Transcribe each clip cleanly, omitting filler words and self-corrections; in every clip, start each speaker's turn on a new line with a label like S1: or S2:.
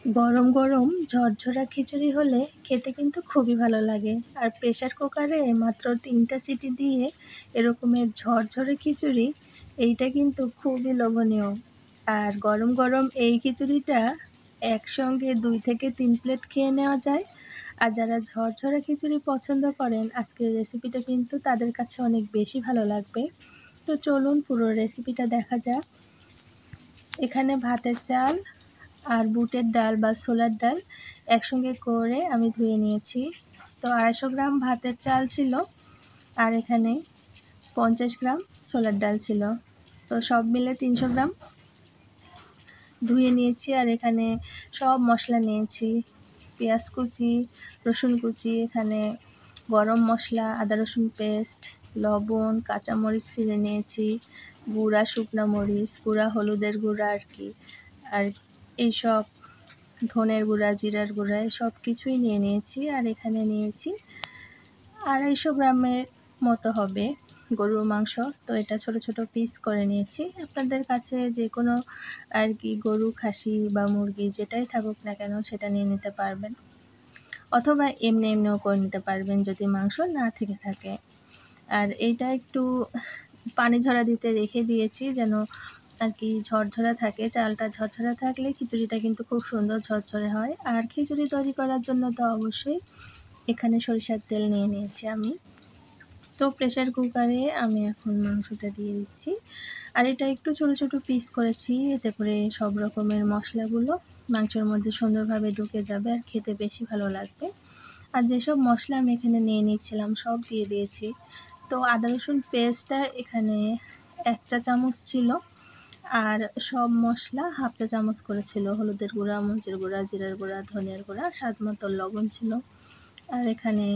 S1: গরম গরম ঝরঝরা খিচুড়ি হলে খেতে কিন্তু খুবই ভালো লাগে। আর প্রেসার কুকারে মাত্র ৩টা সিটি দিয়ে এরকমের ঝরঝরে খিচুড়ি, এইটা কিন্তু খুবই লোভনীয়। আর গরম গরম এই খিচুড়িটা একসঙ্গে ২ থেকে ৩ প্লেট খেয়ে নেওয়া যায়। আর যারা ঝরঝরে খিচুড়ি পছন্দ করেন, আজকের রেসিপিটা কিন্তু তাদের কাছে অনেক বেশি ভালো লাগবে। তো চলুন পুরো রেসিপিটা দেখা যাক। এখানে ভাতের চাল আর বুটের ডাল বা ছোলার ডাল একসঙ্গে করে আমি ধুয়ে নিয়েছি। তো ২৫০ গ্রাম ভাতের চাল ছিল, আর এখানে 50 গ্রাম ছোলার ডাল ছিল। তো সব মিলে 300 গ্রাম ধুয়ে নিয়েছি। আর এখানে সব মশলা নিয়েছি, পেঁয়াজ কুচি, রসুন কুচি, এখানে গরম মশলা, আদা রসুন পেস্ট, লবণ, কাঁচামরিচ ছিলে নিয়েছি, গুঁড়া শুকনো মরিচ, গুঁড়া হলুদের গুঁড়া আর কি, আর এইসব ধনের গুঁড়া, জিরার গুঁড়া, সব কিছুই নিয়ে নিয়েছি। আর এখানে নিয়েছি ২৫০ গ্রামের মতো হবে গরুর মাংস। তো এটা ছোট ছোট পিস করে নিয়েছি। আপনাদের কাছে যে কোনো আর কি গরু, খাসি বা মুরগি যেটাই থাকুক না কেন সেটা নিয়ে নিতে পারবেন, অথবা এমনিও করে নিতে পারবেন যদি মাংস না থেকে থাকে। আর এইটা একটু পানি ঝরা দিতে রেখে দিয়েছি যেন আর কি ঝরঝরা থাকে। চালটা ঝরঝরা থাকলে খিচুড়িটা কিন্তু খুব সুন্দর ঝরঝরে হয়। আর খিচুড়ি তৈরি করার জন্য তো অবশ্যই এখানে সরিষার তেল নিয়ে নিয়েছি আমি। তো প্রেসার কুকারে আমি এখন মাংসটা দিয়ে দিচ্ছি। আর এটা একটু ছোট ছোট পিস করেছি, এতে করে সব রকমের মশলাগুলো মাংসের মধ্যে সুন্দরভাবে ঢুকে যাবে আর খেতে বেশি ভালো লাগবে। আর যেসব মশলা আমি এখানে নিয়ে নিয়েছিলাম সব দিয়ে দিয়েছি। তো আদা রসুন পেস্টটা এখানে 1 চা চামচ ছিল, আর সব মশলা 1/2 চা চামচ করে ছিল। হলুদের গুঁড়া, মরিচের গুঁড়া, জিরার গুঁড়া, ধনিয়ার গুঁড়া, স্বাদ মতো লবণ ছিল। আর এখানে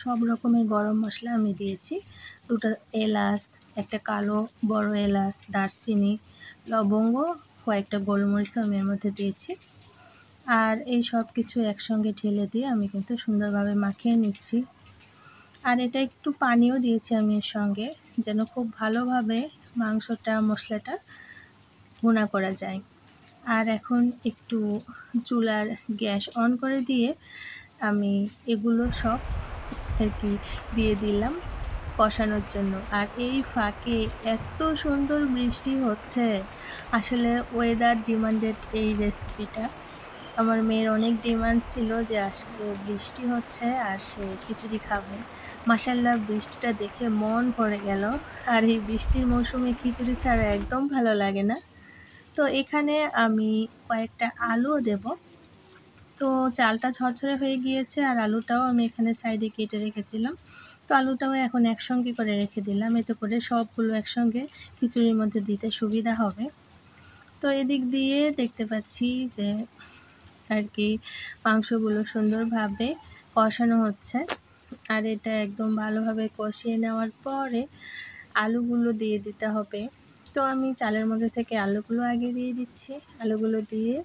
S1: সব রকমের গরম মশলা আমি দিয়েছি। 2টা এলাচ, একটা কালো বড় এলাচ, দারচিনি, লবঙ্গ, কয়েকটা গোলমরিচও আমি এর মধ্যে দিয়েছি। আর এই সব কিছু একসঙ্গে ঢেলে দিয়ে আমি কিন্তু সুন্দরভাবে মাখিয়ে নিচ্ছি। আর এটা একটু পানিও দিয়েছি আমি এর সঙ্গে, যেন খুব ভালোভাবে মাংসটা, মশলাটা ভুনা করা যায়। আর এখন একটু চুলার গ্যাস অন করে দিয়ে আমি এগুলো সব আর কি দিয়ে দিলাম কষানোর জন্য। আর এই ফাঁকে এত সুন্দর বৃষ্টি হচ্ছে, আসলে ওয়েদার ডিমান্ডেড এই রেসিপিটা। আমার মেয়ের অনেক ডিমান্ড ছিল যে আজকে বৃষ্টি হচ্ছে আর সে খিচুড়ি খাবে। মাশাআল্লাহ, বৃষ্টিটা দেখে মন ভরে গেল। আর এই বৃষ্টির মৌসুমে খিচুড়ি ছাড়া একদম ভালো লাগে না। তো এখানে আমি কয়েকটা আলুও দেব। তো চালটা ঝরঝরে হয়ে গিয়েছে আর আলুটাও আমি এখানে সাইডে কেটে রেখেছিলাম। তো আলুটাও এখন একসঙ্গে করে রেখে দিলাম, এতে করে সবগুলো একসঙ্গে খিচুড়ির মধ্যে দিতে সুবিধা হবে। তো এদিক দিয়ে দেখতে পাচ্ছি যে আর কি মাংসগুলো সুন্দরভাবে কষানো হচ্ছে। আর এটা একদম ভালোভাবে কষিয়ে নেওয়ার পরে আলুগুলো দিয়ে দিতে হবে। তো আমি চালের মধ্যে থেকে আলুগুলো আগে দিয়ে দিচ্ছি। আলুগুলো দিয়ে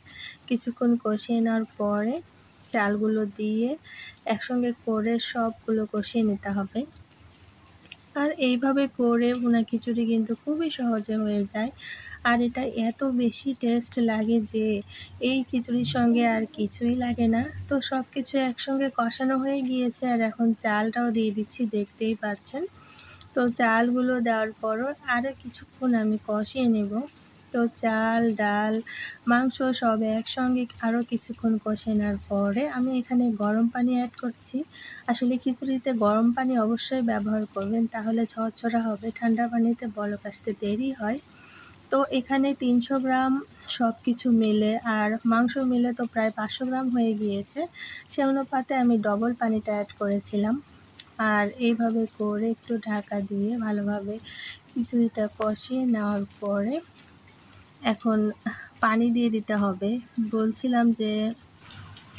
S1: কিছুক্ষণ কষিয়ে নেওয়ার পরে চালগুলো দিয়ে একসঙ্গে করে সবগুলো কষিয়ে নিতে হবে। আর এইভাবে করে ভুনা খিচুড়ি কিন্তু খুবই সহজে হয়ে যায়। আর এটা এত বেশি টেস্ট লাগে যে এই খিচুড়ির সঙ্গে আর কিছুই লাগে না। তো সব কিছু একসঙ্গে কষানো হয়ে গিয়েছে, আর এখন চালটাও দিয়ে দিচ্ছি, দেখতেই পাচ্ছেন। তো চালগুলো দেওয়ার পরও আরও কিছুক্ষণ আমি কষিয়ে নেব। তো চাল, ডাল, মাংস সব একসঙ্গে আরও কিছুক্ষণ কষিয়ে নেওয়ার পরে আমি এখানে গরম পানি অ্যাড করছি। আসলে খিচুড়িতে গরম পানি অবশ্যই ব্যবহার করবেন, তাহলে ঝরঝরা হবে। ঠান্ডা পানিতে বলক আসতে দেরি হয়। তো এখানে 300 গ্রাম সব কিছু মিলে আর মাংস মিলে তো প্রায় 500 গ্রাম হয়ে গিয়েছে। সে অনুপাতে আমি ডবল পানিটা অ্যাড করেছিলাম। আর এইভাবে করে একটু ঢাকা দিয়ে ভালোভাবে খিচুড়িটা কষিয়ে নেওয়ার পরে এখন পানি দিয়ে দিতে হবে। বলছিলাম যে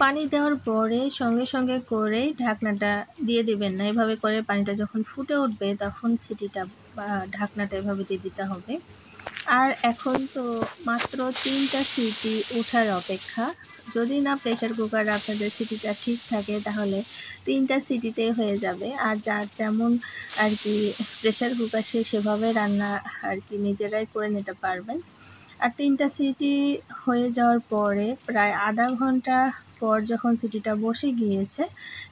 S1: পানি দেওয়ার পরে সঙ্গে সঙ্গে করেই ঢাকনাটা দিয়ে দিবেন না। এভাবে করে পানিটা যখন ফুটে উঠবে তখন সিটিটা বা ঢাকনাটা এভাবে দিয়ে দিতে হবে। আর এখন তো মাত্র 3টা সিটি ওঠার অপেক্ষা। যদি না প্রেসার কুকার আপনাদের সিটিটা ঠিক থাকে তাহলে 3টা সিটিতেই হয়ে যাবে। আর যার যেমন আর কি প্রেসার কুকার সে সেভাবে রান্না আর কি নিজেরাই করে নিতে পারবেন। আর 3টা সিটি হয়ে যাওয়ার পরে প্রায় আধা ঘন্টা পর যখন সিটিটা বসে গিয়েছে,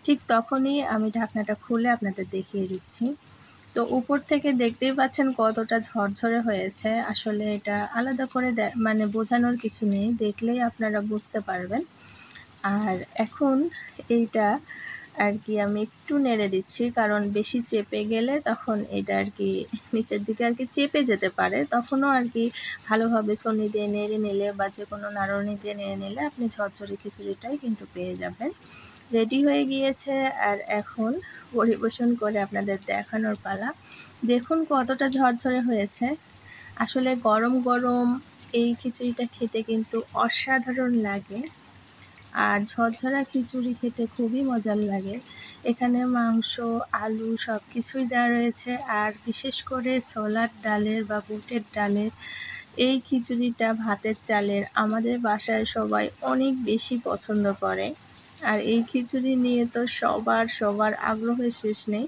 S1: ঠিক তখনই আমি ঢাকনাটা খুলে আপনাদের দেখিয়ে দিচ্ছি। তো উপর থেকে দেখতেই পাচ্ছেন কতটা ঝরঝরে হয়েছে। আসলে এটা আলাদা করে মানে বোঝানোর কিছু নেই, দেখলেই আপনারা বুঝতে পারবেন। আর এখন এইটা আর কি আমি একটু নেড়ে দিচ্ছি, কারণ বেশি চেপে গেলে তখন এটা আর কি নিচের দিকে আর কি চেপে যেতে পারে। তখনও আর কি ভালোভাবে ছড়নি দিয়ে নেড়ে নিলে বা যে কোনো নাড়ুনি দিয়ে নেড়ে নিলে আপনি ঝরঝরে খিচুড়িটাই কিন্তু পেয়ে যাবেন। রেডি হয়ে গিয়েছে, আর এখন পরিবেশন করে আপনাদের দেখানোর পালা। দেখুন কতটা ঝরঝরে হয়েছে। আসলে গরম গরম এই খিচুড়িটা খেতে কিন্তু অসাধারণ লাগে, আর ঝরঝরা খিচুড়ি খেতে খুবই মজার লাগে। এখানে মাংস, আলু সব কিছুই দেওয়া রয়েছে, আর বিশেষ করে ছোলার ডালের বা বুটের ডালের এই খিচুড়িটা ভাতের চালের আমাদের বাসায় সবাই অনেক বেশি পছন্দ করে। আর এই খিচুড়ি নিয়ে তো সবার আগ্রহের শেষ নেই।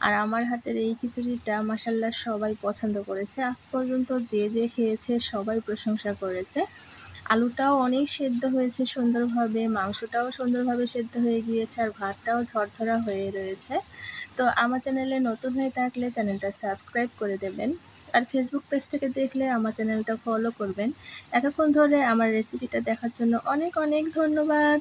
S1: আর আমার হাতের এই খিচুড়িটা মাশাআল্লাহ সবাই পছন্দ করেছে। আজ পর্যন্ত যে খেয়েছে সবাই প্রশংসা করেছে। আলুটাও অনেক সেদ্ধ হয়েছে সুন্দরভাবে, মাংসটাও সুন্দরভাবে সেদ্ধ হয়ে গিয়েছে, আর ভাতটাও ঝরঝরা হয়ে রয়েছে। তো আমার চ্যানেলে নতুন হয়ে থাকলে চ্যানেলটা সাবস্ক্রাইব করে দেবেন, আর ফেসবুক পেজ থেকে দেখলে আমার চ্যানেলটা ফলো করবেন। এতক্ষণ ধরে আমার রেসিপিটা দেখার জন্য অনেক ধন্যবাদ।